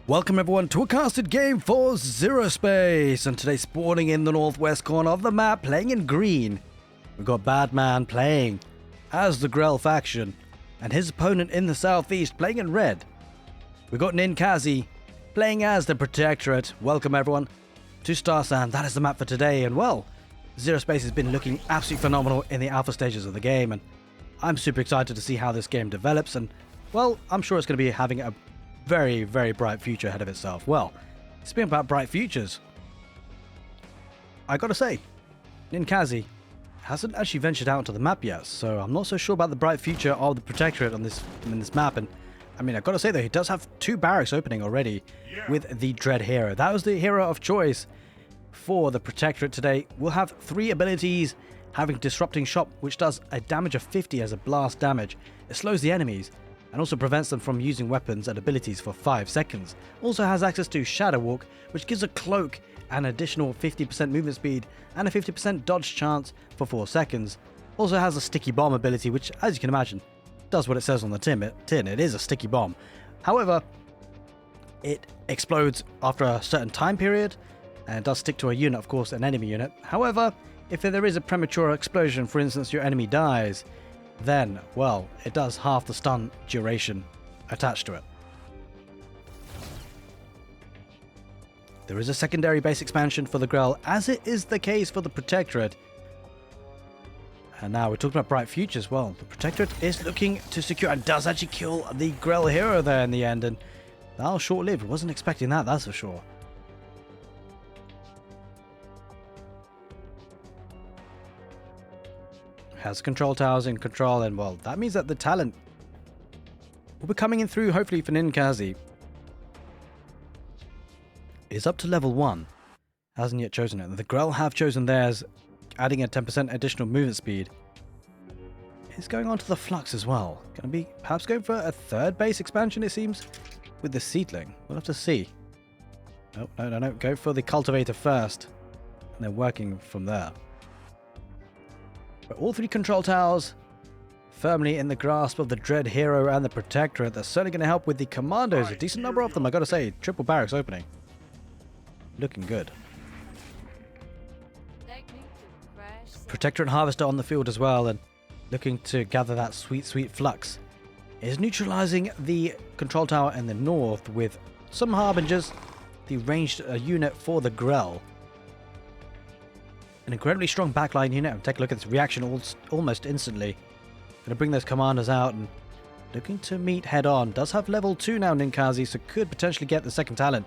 Welcome everyone to a casted game for Zerospace, and today spawning in the northwest corner of the map, playing in green, we've got BadMan playing as the Grell faction, and his opponent in the southeast playing in red. We've got Ninkazi playing as the protectorate. Welcome everyone to starsand. That is the map for today, and well, Zerospace has been looking absolutely phenomenal in the alpha stages of the game, and I'm super excited to see how this game develops, and well, I'm sure it's going to be having a very, very bright future ahead of itself. Well, speaking about bright futures, I gotta say, Ninkazi hasn't actually ventured out to the map yet, so I'm not so sure about the bright future of the protectorate in this map. And I mean, I gotta say though, he does have 2 barracks opening already with the Dread hero. That was the hero of choice for the protectorate today. We'll have 3 abilities, having disrupting shock, which does a damage of 50 as a blast damage. It slows the enemies and also prevents them from using weapons and abilities for 5 seconds. Also has access to Shadow Walk, which gives a cloak an additional 50% movement speed and a 50% dodge chance for 4 seconds. Also has a Sticky Bomb ability, which, as you can imagine, does what it says on the tin. It is a sticky bomb. However, it explodes after a certain time period and does stick to a unit, of course, an enemy unit. However, if there is a premature explosion, for instance, your enemy dies, then, well, it does half the stun duration attached to it. There is a secondary base expansion for the Grell, as it is the case for the Protectorate. And now we're talking about bright futures. Well, the Protectorate is looking to secure and does actually kill the Grell hero there in the end, and that was short-lived. Wasn't expecting that, that's for sure. Has control towers in control, and well, that means that the talent will be coming in through, hopefully, for Ninkazi. Is up to level 1. Hasn't yet chosen it. The Grell have chosen theirs, adding a 10% additional movement speed. It's going on to the Flux as well. Going to be perhaps going for a 3rd base expansion, it seems, with the Seedling. We'll have to see. No. Go for the Cultivator first, and then working from there. But all 3 control towers firmly in the grasp of the Dread hero and the Protectorate. That's certainly going to help with the commandos. A decent number of them, I gotta say. Triple barracks opening. Looking good. Protectorate Harvester on the field as well, and looking to gather that sweet, sweet flux. Is neutralizing the control tower in the north with some Harbingers, the ranged unit for the Grell. An incredibly strong backline unit. Take a look at this reaction almost instantly. Going to bring those commanders out and looking to meet head on. Does have level 2 now, Ninkazi, so could potentially get the second talent.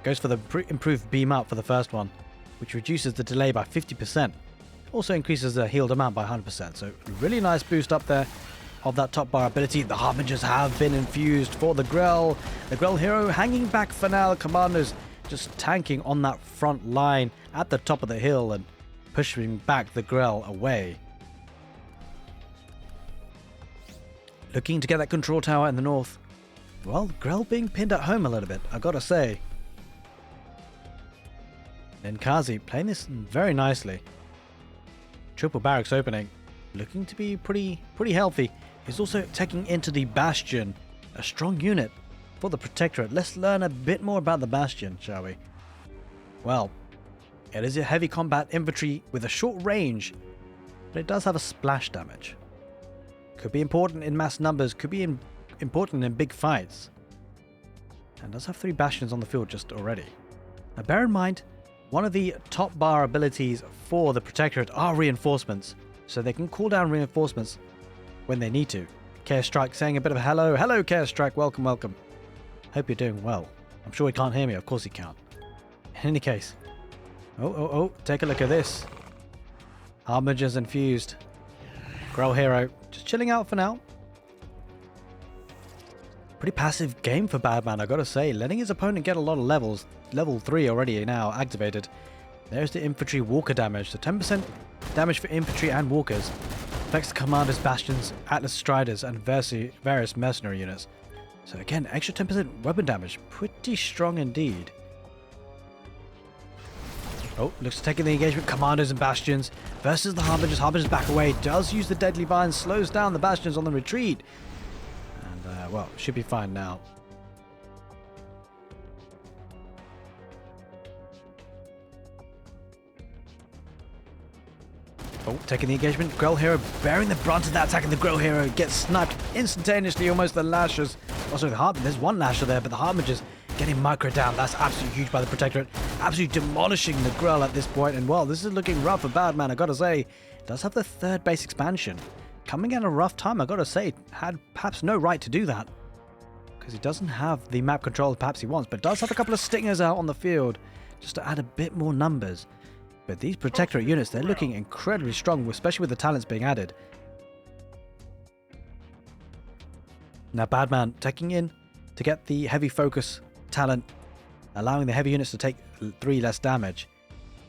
Goes for the improved beam up for the first one, which reduces the delay by 50%. Also increases the healed amount by 100%. So really nice boost up there of that top bar ability. The Harbingers have been infused for the Grell. The Grell hero hanging back for now. Commanders just tanking on that front line at the top of the hill and pushing back the Grell away. Looking to get that control tower in the north. Well, Grell being pinned at home a little bit, I gotta say. Ninkazi playing this very nicely. Triple barracks opening. Looking to be pretty healthy. He's also taking into the Bastion. A strong unit for the Protectorate. Let's learn a bit more about the Bastion, shall we? Well, it is a heavy combat infantry with a short range, but it does have a splash damage. Could be important in mass numbers, could be important in big fights. And does have 3 bastions on the field just already. Now bear in mind, one of the top bar abilities for the Protectorate are reinforcements, so they can call down reinforcements when they need to. Chaos Strike saying a bit of a hello. Hello Chaos Strike, welcome. Hope you're doing well. I'm sure he can't hear me, of course he can't. In any case. Oh, take a look at this. Harbingers infused. Grell hero just chilling out for now. Pretty passive game for BadMan, I gotta say. Letting his opponent get a lot of levels. Level 3 already now activated. There's the infantry walker damage. So 10% damage for infantry and walkers. Affects the commanders, bastions, atlas striders, and various mercenary units. So again, extra 10% weapon damage. Pretty strong indeed. Oh, looks to taking the engagement. Commanders and Bastions versus the Harbingers. Harbingers back away. Does use the Deadly Vine. Slows down the Bastions on the retreat. And, well, should be fine now. Oh, taking the engagement. Grell hero bearing the brunt of that attack, and the Grell hero gets sniped instantaneously. Almost the lashes. Also, the Heartman. There's one lasher there, but the Heartman just getting micro down. That's absolutely huge by the protectorate. Absolutely demolishing the Grell at this point. And well, this is looking rough for BadMan. I gotta say, does have the third base expansion. Coming at a rough time, I gotta say. Had perhaps no right to do that, because he doesn't have the map control perhaps he wants, but does have a couple of stingers out on the field just to add a bit more numbers. But these protectorate units, they're looking incredibly strong, especially with the talents being added. Now BadMan taking in to get the heavy focus talent, allowing the heavy units to take 3 less damage.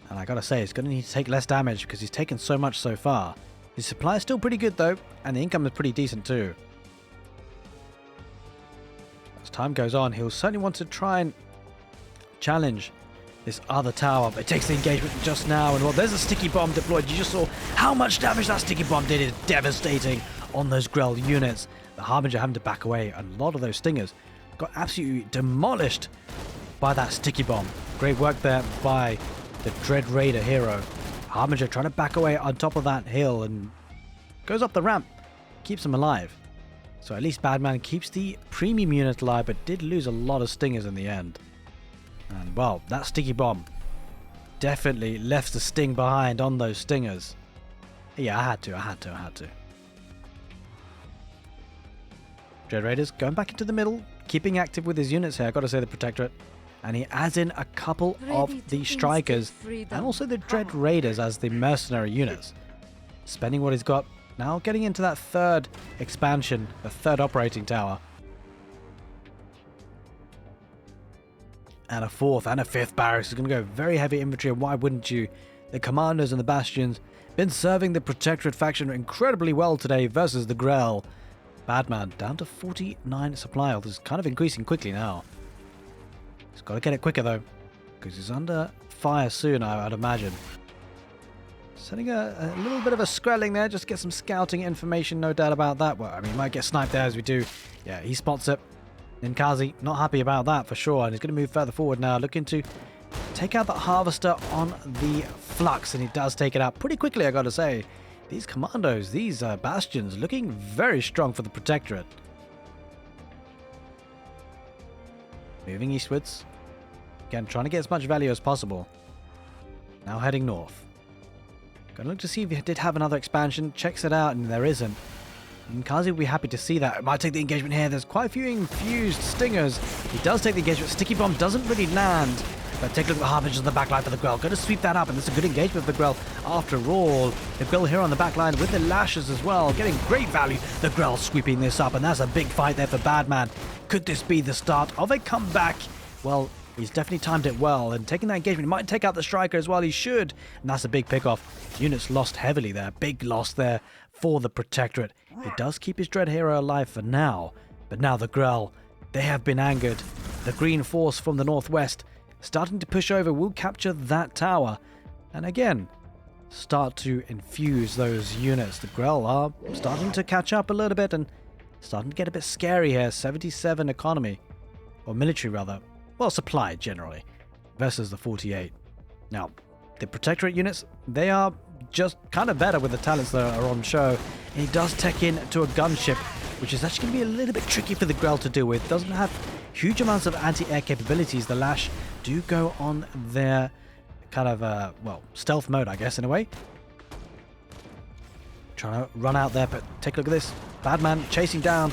And I gotta say, it's gonna need to take less damage because he's taken so much so far. His supply is still pretty good though, and the income is pretty decent too. As time goes on, he'll certainly want to try and challenge this other tower, but it takes the engagement just now. And well, there's a sticky bomb deployed. You just saw how much damage that sticky bomb did. It's devastating on those Grell units. The Harbinger having to back away. A lot of those stingers got absolutely demolished by that sticky bomb. Great work there by the Dread Raider hero. Harbinger trying to back away on top of that hill and goes up the ramp. Keeps him alive. So at least BadMan keeps the premium unit alive, but did lose a lot of stingers in the end. And well, that sticky bomb definitely left the sting behind on those stingers. Yeah, I had to. Dread Raiders going back into the middle, keeping active with his units here, I gotta say, the Protectorate. And he adds in a couple of the Strikers and also the Dread Raiders as the mercenary units. Spending what he's got, now getting into that third expansion, the third operating tower. And a fourth and a fifth barracks is going to go very heavy infantry, and why wouldn't you? The Commandos and the Bastions been serving the Protectorate faction incredibly well today versus the Grell. BadMan down to 49 supply health. This is kind of increasing quickly now. He's got to get it quicker though, because he's under fire soon, I'd imagine. Sending a little bit of a skrelling there, just to get some scouting information, no doubt about that. Well, I mean, he might get sniped there as we do. Yeah, he spots it. Ninkazi, not happy about that for sure, and he's going to move further forward now, looking to take out that Harvester on the Flux, and he does take it out pretty quickly, I gotta say. These Commandos, these Bastions, looking very strong for the Protectorate. Moving eastwards. Again, trying to get as much value as possible. Now heading north. Gonna look to see if he did have another expansion, checks it out, and there isn't. Ninkazi will be happy to see that. Might take the engagement here. There's quite a few infused stingers. He does take the engagement. Sticky bomb doesn't really land. But take a look at the Harbinger on the backline for the Grell. Going to sweep that up, and it's a good engagement for the Grell. After all, the Grell here on the backline with the lashes as well. Getting great value. The Grell sweeping this up, and that's a big fight there for BadMan. Could this be the start of a comeback? Well, he's definitely timed it well, and taking that engagement, he might take out the Striker as well. He should, and that's a big pick-off. Units lost heavily there. Big loss there for the Protectorate. He does keep his Dread Hero alive for now, but now the Grell, they have been angered. The Green Force from the northwest starting to push over, will capture that tower, and again, start to infuse those units. The Grell are starting to catch up a little bit and starting to get a bit scary here. 77 economy, or military rather, well, supply generally, versus the 48. Now, the Protectorate units, they are just kind of better with the talents that are on show. And he does tech in to a gunship, which is actually going to be a little bit tricky for the Grell to deal with. Doesn't have huge amounts of anti-air capabilities. The Lash do go on their kind of, well, stealth mode, I guess, in a way. Trying to run out there, but take a look at this. BadMan chasing down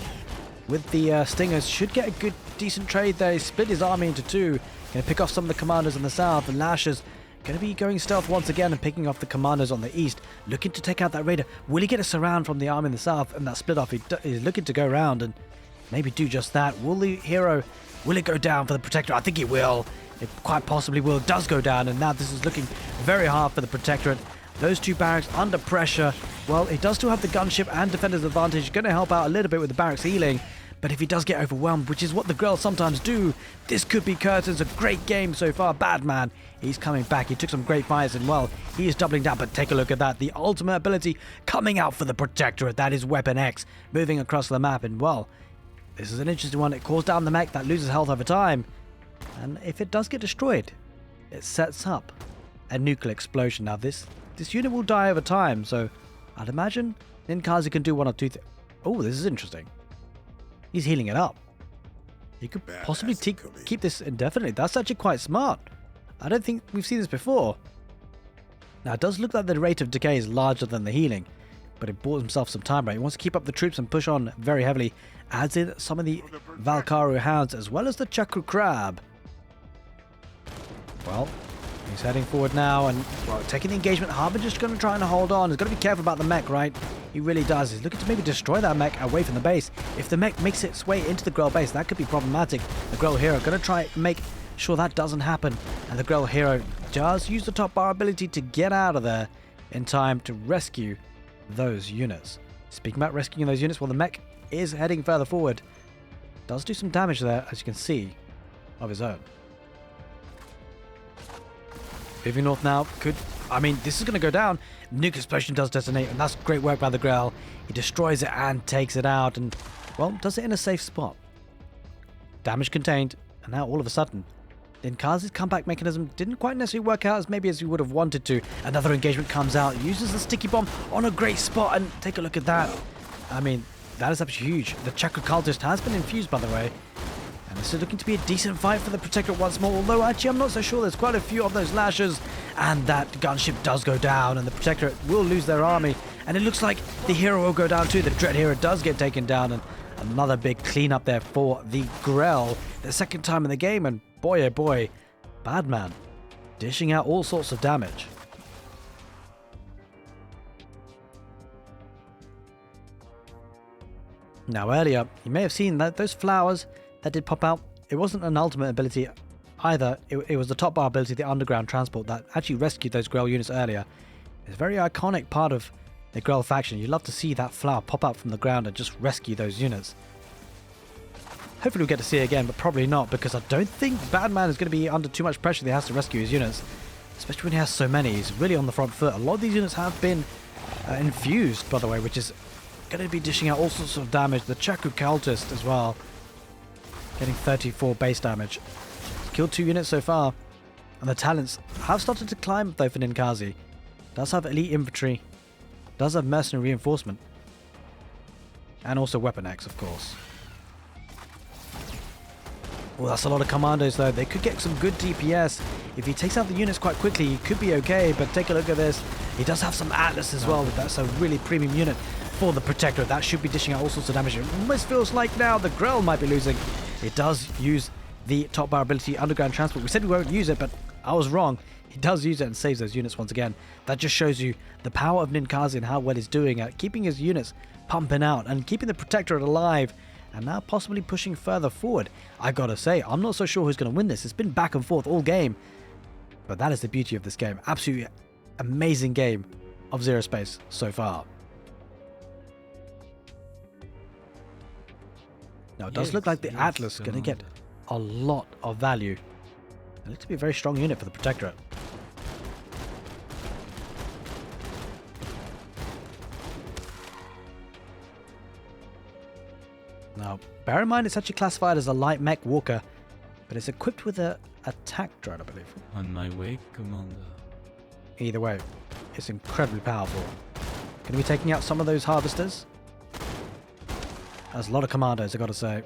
with the Stingers. Should get a good, decent trade there. He split his army into two. Going to pick off some of the Commanders on the south. The Lashers going to be going stealth once again and picking off the Commanders on the east. Looking to take out that Raider. Will he get a surround from the army in the south and that split off? He's looking to go around and maybe do just that. Will the hero, will it go down for the Protectorate? I think it will. It quite possibly will. It does go down, and now this is looking very hard for the Protectorate. Those two barracks under pressure. Well, he does still have the gunship and defender's advantage. Going to help out a little bit with the barracks healing. But if he does get overwhelmed, which is what the Grell sometimes do, this could be curtains. A great game so far. BadMan, he's coming back. He took some great fires, and well, he is doubling down. But take a look at that. The ultimate ability coming out for the Protectorate. That is Weapon X moving across the map. And well, this is an interesting one. It calls down the mech that loses health over time. And if it does get destroyed, it sets up a nuclear explosion. Now this this unit will die over time, so I'd imagine Ninkazi can do one or two things. Oh, this is interesting. He's healing it up. He could possibly keep this indefinitely. That's actually quite smart. I don't think we've seen this before. Now, it does look like the rate of decay is larger than the healing, but it bought himself some time, right? He wants to keep up the troops and push on very heavily. Adds in some of the Valkaru hounds as well as the Chakra crab. Well, he's heading forward now and, well, taking the engagement. Harbinger's going to try and hold on. He's got to be careful about the mech, right? He really does. He's looking to maybe destroy that mech away from the base. If the mech makes its way into the Grell base, that could be problematic. The Grell hero going to try and make sure that doesn't happen. And the Grell hero does use the top bar ability to get out of there in time to rescue those units. Speaking about rescuing those units, well, the mech is heading further forward. Does do some damage there, as you can see, of his own. Moving north now, this is going to go down. Nuke explosion does detonate, and that's great work by the Grell. He destroys it and takes it out, and, well, does it in a safe spot. Damage contained, and now all of a sudden, Ninkazi's comeback mechanism didn't quite necessarily work out as you would have wanted to. Another engagement comes out, uses the sticky bomb on a great spot, and take a look at that. I mean, that is absolutely huge. The Chakra cultist has been infused, by the way. And this is looking to be a decent fight for the protectorate once more, although actually I'm not so sure. There's quite a few of those lashers, and that gunship does go down, and the protectorate will lose their army. And it looks like the hero will go down too. The dread hero does get taken down, and another big cleanup there for the Grell. The second time in the game, and boy oh boy, BadMan dishing out all sorts of damage. Now earlier, you may have seen that those flowers that did pop out, it wasn't an ultimate ability either. It was the top bar ability, the underground transport, that actually rescued those Grell units earlier. It's a very iconic part of the Grell faction. You love to see that flower pop up from the ground and just rescue those units. Hopefully we'll get to see it again, but probably not, because I don't think BadMan is going to be under too much pressure that he has to rescue his units, especially when he has so many. He's really on the front foot. A lot of these units have been infused, by the way, which is going to be dishing out all sorts of damage. The Chakra cultist as well, getting 34 base damage. He's killed 2 units so far, and the talents have started to climb though for Ninkazi. Does have elite infantry, does have mercenary reinforcement, and also weapon X, of course. Well, that's a lot of commandos though. They could get some good DPS. If he takes out the units quite quickly, he could be okay, but take a look at this. He does have some Atlas as well, but that's a really premium unit for the Protectorate. That should be dishing out all sorts of damage. It almost feels like now the Grell might be losing. It does use the top bar ability, underground transport. We said we won't use it, but I was wrong. He does use it and saves those units once again. That just shows you the power of Ninkazi and how well he's doing at keeping his units pumping out and keeping the Protectorate alive, and now possibly pushing further forward. I gotta say, I'm not so sure who's going to win this. It's been back and forth all game, but that is the beauty of this game. Absolutely amazing game of Zerospace so far. Now it does look like the Atlas is going to get a lot of value. It looks to be a very strong unit for the Protectorate. Now, bear in mind it's actually classified as a light mech walker, but it's equipped with an attack drone, I believe. On my way, Commander. Either way, it's incredibly powerful. Going to be taking out some of those harvesters. There's a lot of commandos, I gotta say.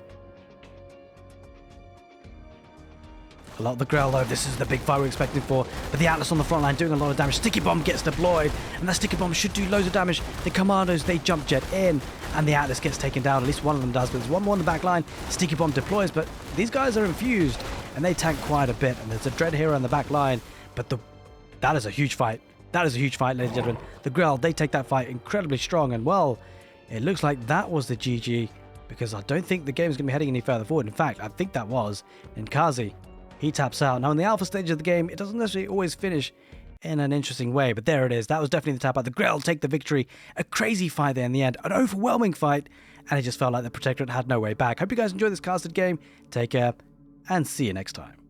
A lot of the Grell though, this is the big fight we're expecting for. But the Atlas on the front line doing a lot of damage. Sticky Bomb gets deployed, and that Sticky Bomb should do loads of damage. The commandos, they jump jet in, and the Atlas gets taken down. At least one of them does, but there's one more on the back line. Sticky Bomb deploys, but these guys are infused, and they tank quite a bit. And there's a Dread Hero on the back line, but that is a huge fight. That is a huge fight, ladies and gentlemen. The Grell, they take that fight incredibly strong, and well, it looks like that was the GG, because I don't think the game is going to be heading any further forward. In fact, I think that was Ninkazi. He taps out. Now, in the alpha stage of the game, it doesn't necessarily always finish in an interesting way, but there it is. That was definitely the tap out. The Grell take the victory. A crazy fight there in the end. An overwhelming fight, and it just felt like the Protectorate had no way back. Hope you guys enjoyed this casted game. Take care, and see you next time.